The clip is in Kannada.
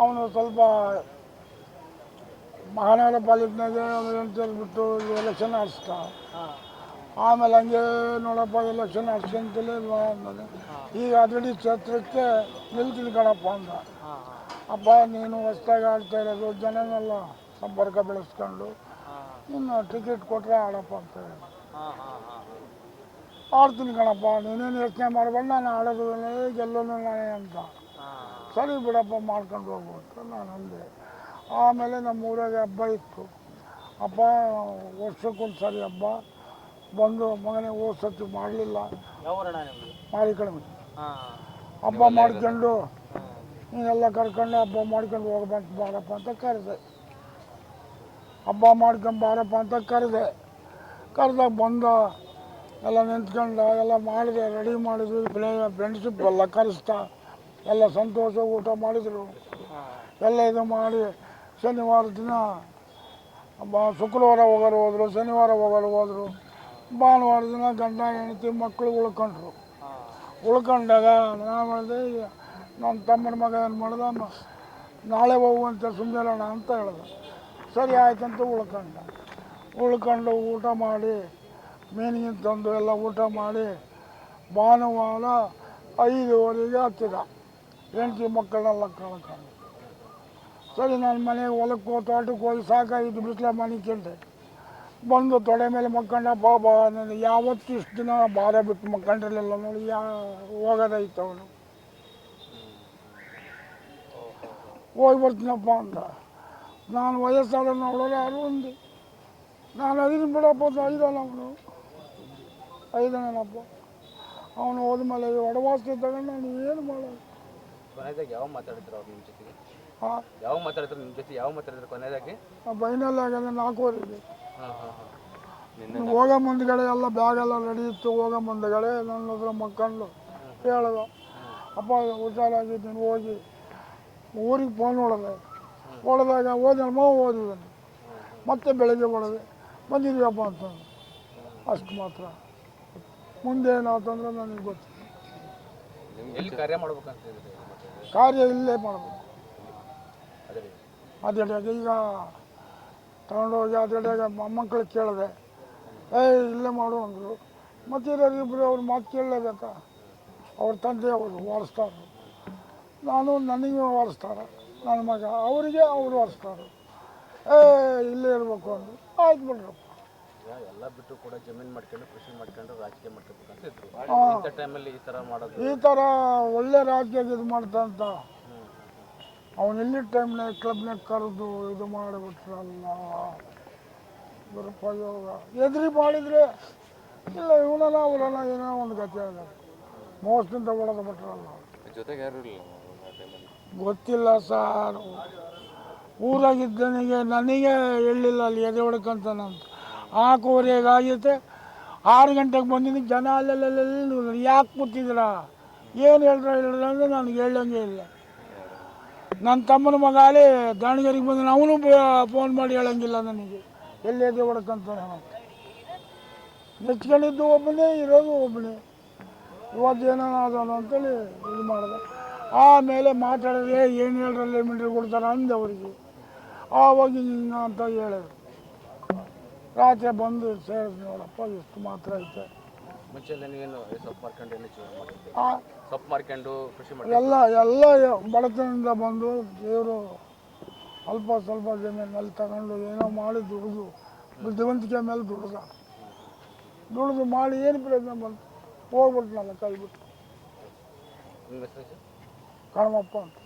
ಅವನು ಸ್ವಲ್ಪ ಮಹಾನಗರ ಪಾಲಿಕೆನಾಗೆ ಬಿಟ್ಟು ಎಲೆಕ್ಷನ್ ಆಡಿಸ್ದ. ಆಮೇಲೆ ಹಂಗೆ ನೋಡಪ್ಪ ಎಲೆಕ್ಷನ್ ಆಡ್ಸ್ಕೊಂತಲೇ ಅಂದಾನೆ. ಈಗ ಆಲ್ರೆಡಿ ಕ್ಷೇತ್ರಕ್ಕೆ ನಿಲ್ತೀನಿ ಕಣಪ್ಪ ಅಂದ. ಅಪ್ಪ ನೀನು ಹೊಸ್ದಾಗಿ ಆಡ್ತಾ ಇರೋದು, ಜನನೆಲ್ಲ ಸಂಪರ್ಕ ಬೆಳೆಸ್ಕೊಂಡು ಇನ್ನು ಟಿಕೆಟ್ ಕೊಟ್ಟರೆ ಆಡಪ್ಪ ಅಂತ ಹೇಳಿ. ಆಡ್ತೀನಿ ಕಣಪ್ಪ, ನೀನೇನು ಯೋಚನೆ ಮಾಡಬೇಡ, ನಾನು ಆಡೋದು ಗೆಲ್ಲೋನು ನಾನೇ ಅಂತ. ಸರಿ ಬಿಡಪ್ಪ ಮಾಡ್ಕೊಂಡು ಹೋಗು ಅಂತ ನಾನು ಅಂದೆ. ಆಮೇಲೆ ನಮ್ಮ ಊರಾಗ ಹಬ್ಬ ಇತ್ತು. ಹಬ್ಬ ವರ್ಷಕ್ಕೊಂದು ಸರಿ ಹಬ್ಬ ಬಂದು ಮಗನೇ ಹೋದ ಸತಿ ಮಾಡಲಿಲ್ಲ, ಮಾರಿಕಡಿಮೆ ಹಬ್ಬ ಮಾಡ್ಕೊಂಡು ನೀನೆಲ್ಲ ಕರ್ಕೊಂಡು ಹಬ್ಬ ಮಾಡ್ಕೊಂಡು ಹೋಗ್ಬಂತ ಬಾರಪ್ಪ ಅಂತ ಕರೆದೆ. ಹಬ್ಬ ಮಾಡ್ಕೊಂಡು ಬಾರಪ್ಪ ಅಂತ ಕರೆದಾಗ ಬಂದ, ಎಲ್ಲ ನಿಂತ್ಕೊಂಡು ಎಲ್ಲ ಮಾಡಿದೆ, ರೆಡಿ ಮಾಡಿದ್ವಿ. ಫ್ರೆಂಡ್ಶಿಪ್ ಎಲ್ಲ ಕರೆಸ್ತಾ ಎಲ್ಲ ಸಂತೋಷ ಊಟ ಮಾಡಿದರು. ಎಲ್ಲ ಇದು ಮಾಡಿ ಶನಿವಾರ ದಿನ ಶುಕ್ರವಾರ ಹೋದರು, ಶನಿವಾರ ಹೋದರು. ಭಾನುವಾರ ದಿನ ಗಂಡ ಹೆಂಡತಿ ಮಕ್ಕಳು ಉಳ್ಕೊಂಡಾಗ ನಾನು ಮಾಡಿದೆ, ನನ್ನ ತಮ್ಮನ ಮಗ ಏನು ಮಾಡ್ದ, ನಾಳೆ ಹೋಗುವಂತ ಸುಮ್ಮನಿರೋಣ ಅಂತ ಹೇಳ್ದೆ. ಸರಿ ಆಯ್ತಂತ ಉಳ್ಕೊಂಡು ಊಟ ಮಾಡಿ ಮೀನಿಗೆ ತಂದು ಎಲ್ಲ ಊಟ ಮಾಡಿ ಭಾನುವಾರ 5:30 ಹತ್ತಿದ. ಹೆಂಡತಿ ಮಕ್ಕಳನ್ನೆಲ್ಲ ಕಳ್ಕೊಂಡು ಸರಿ ನಾನು ಮನೆಗೆ ಹೊಲಕ್ಕೆ ತೋಟಕ್ಕೆ ಹೋಗಿ ಸಾಕಾಗಿದ್ದು ಬಿಸಿಲ ಮನಿಕೊಂಡೆ. ಬಂದು ತೊಡೆ ಮೇಲೆ ಮಕ್ಕಂಡ ಬಾಬಾ, ನಾನು ಯಾವತ್ತು ಇಷ್ಟು ದಿನ ಭಾರ ಬಿಟ್ಟು ಮಕ್ಕಂಡಿರಲಿಲ್ಲ ನೋಡಿ, ಹೋಗೋದೈತೆ ಅವನು. ಹೋಗಿ ಬರ್ತೀನಪ್ಪ ಅಂತ ನಾನು ವಯಸ್ಸಾದ ನೋಡೋರು ಯಾರು ಒಂದು ನಾನು ಅದನ್ನು ಬಿಡಪ್ಪ ಅಂತ ಐದಲ್ಲ ಐದನೇನಪ್ಪ. ಅವನು ಹೋದ್ಮೇಲೆ ಒಡವಾಸ್ತಿ ತಗೊಂಡು ನಾನು ಏನು ಮಾಡೋದು. ಯಾವ ಮಾತಾಡಿದ್ರು ಅವ್ರು ನಿಮ್ಮ ಜೊತೆಗೆ? ಹಾಂ, ಯಾವ ಮಾತಾಡಿದ್ರು ನಿಮ್ಮ ಜೊತೆ? ಯಾವ ಮಾತಾಡಿದ್ರು ಕೊನೆಯದಾಗಿ? ಬೈನಲ್ಲಿ ಆಗಿದೆ 4:15. ಹೋಗೋ ಮುಂದ್ಗಡೆ ಎಲ್ಲ ಬ್ಯಾಗೆಲ್ಲ ರೆಡಿ ಇತ್ತು. ಹೋಗೋ ಮುಂದ್ಗಡೆ ನನ್ನ ಹತ್ರ ಮಕ್ಕಂಡು ಹೇಳ್ದ, ಅಪ್ಪ ಹುಷಾರಾಗಿದ್ದೀನಿ, ಹೋಗಿ ಊರಿಗೆ ಫೋನ್ ಹೊಡೆದಾಗ ಹೋದಮ್ಮ ಓದಿದ್ದಾನೆ. ಮತ್ತೆ ಬೆಳಗ್ಗೆ ಹೊಡೆದೆ, ಬಂದಿದ್ದೀವಪ್ಪ ಅಂತ. ಅಷ್ಟು ಮಾತ್ರ. ಮುಂದೆ ಏನಾಯ್ತಂದ್ರೆ ನನಗೆ ಗೊತ್ತಿಲ್ಲ. ಎಲ್ಲಿ ಕಾರ್ಯ ಮಾಡ್ಬೇಕಂತ ಕಾರ್ಯ ಇಲ್ಲೇ ಮಾಡಬೇಕು. ಅದೇಟಾಗ ಈಗ ತಗೊಂಡೋಗಿ ಅದೇಟಾಗ ಮೊಮ್ಮಕ್ಳಿಗೆ ಕೇಳಿದೆ, ಇಲ್ಲೇ ಮಾಡು ಅಂದರು. ಮತ್ತು ಇಬ್ಬರು ಅವ್ರ ಮಾತು ಕೇಳಲೇಬೇಕಾ? ಅವ್ರ ತಂದೆ ಅವರು ವಾರಿಸ್ತಾರೆ, ನನಗೆ ವಾರಿಸ್ತಾರೆ, ನನ್ನ ಮಗ ಅವರಿಗೆ ಅವರು ವಾರಿಸ್ತಾರೆ. ಇಲ್ಲೇ ಇರಬೇಕು ಅಂದರು. ಆಯ್ತು ಬಿಡ್ರಪ್ಪ. ಎಲ್ಲ ಬಿಟ್ಟು ಕೂಡ ಜಮೀನು ಮಾಡ್ಕೊಂಡು ಕೃಷಿ ಮಾಡ್ಕೊಂಡು ರಾಜಕೀಯ ಮಾಡ್ಕೋಬೇಕಂತ ಇದ್ರು. ಟೈಮಲ್ಲಿ ಈ ಥರ ಮಾಡೋದು, ಈ ಥರ ಒಳ್ಳೆ ರಾಜಕೀಯ ಇದು ಮಾಡ್ತಂತ ಅವನು ಇಲ್ಲಿ ಟೈಮ್ನಾಗ ಕ್ಲಬ್ನಾಗ ಕರೆದು ಇದು ಮಾಡಿಬಿಟ್ರಲ್ಲ. ದುರುಪಯೋಗ ಎದುರಿ ಮಾಡಿದರೆ ಇಲ್ಲ ಇವನಲ್ಲ ಅವರಲ್ಲ ಏನೋ ಒಂದು ಗತಿ ಆಗ ಮೋಸದಿಂದ ಹೊಡೆದು ಬಿಟ್ರಲ್ಲ. ಜೊತೆಗೆ ಯಾರು ಇಲ್ಲ ಗೊತ್ತಿಲ್ಲ ಸಾರು. ಊರಾಗಿದ್ದನಿಗೆ ನನಗೆ ಹೇಳಿಲ್ಲ ಅಲ್ಲಿ ಎದೆ ಹೊಡ್ಕಂತಾನಂತ. 4:15 ಆಗೈತೆ, 6 ಗಂಟೆಗೆ ಬಂದಿದ್ದು. ಜನ ಅಲ್ಲೆಲ್ಲ ಯಾಕೆ ಕೂತಿದ್ರ, ಏನು ಹೇಳ್ರ ಅಂದ್ರೆ ನನಗೆ ಹೇಳಂಗೆ ಇಲ್ಲ. ನನ್ನ ತಮ್ಮನ ಮಗ ಅಲ್ಲಿ ದಾವಣಗೆರೆಗೆ ಬಂದ, ಅವನು ಫೋನ್ ಮಾಡಿ ಹೇಳಂಗಿಲ್ಲ ನನಗೆ ಎಲ್ಲಿ ಎದೆ ಹೊಡ್ಕಂತಾನೆ ಅಂತ. ನೆಚ್ಕೊಂಡಿದ್ದು ಒಬ್ಬನೇ, ಇರೋದು ಒಬ್ಬನೇ. ಇವತ್ತೇನೋ ಅದನ್ನು ಅಂತೇಳಿ ಇದು ಮಾಡಿದೆ. ಆಮೇಲೆ ಮಾತಾಡಿದ್ರೆ ಏನು ಹೇಳ್ರಲ್ಲಿ ಮಿಂಡ್ರಿ ಕೊಡ್ತಾರೆ ಅಂದೆ ಅವರಿಗೆ. ಆವಾಗ ಹಿಂಗ ಅಂತ ಹೇಳಿದ್ರು. ರಾತ್ರಿ ಬಂದು ಸೇರಿದ್ ನೋಡಪ್ಪ ಎಷ್ಟು ಮಾತ್ರ ಐತೆ. ಮುಂಚೆ ನೀವೇನು ಸೊಪ್ಪು ಮಾರ್ಕೊಂಡು ಕೃಷಿ ಮಾಡಿ ಎಲ್ಲ ಬಡತನದಿಂದ ಬಂದು ದೇವರು ಅಲ್ಪ ಸ್ವಲ್ಪ ಜಮೀನಲ್ಲಿ ತಗೊಂಡು ಏನೋ ಮಾಡಿ ದುಡಿದು ಬುದ್ಧಿವಂತಿಕೆ ಮೇಲೆ ದುಡಿದು ಮಾಡಿ ಏನು ಪ್ರಯತ್ನ ಬಂತು, ಹೋಗ್ಬಿಟ್ನಲ್ಲ ಕೈ ಬಿಟ್ಟು. ನಿಮ್ಮ ಹೆಸರು? ಕಾಣಮಪ್ಪ ಅಂತ.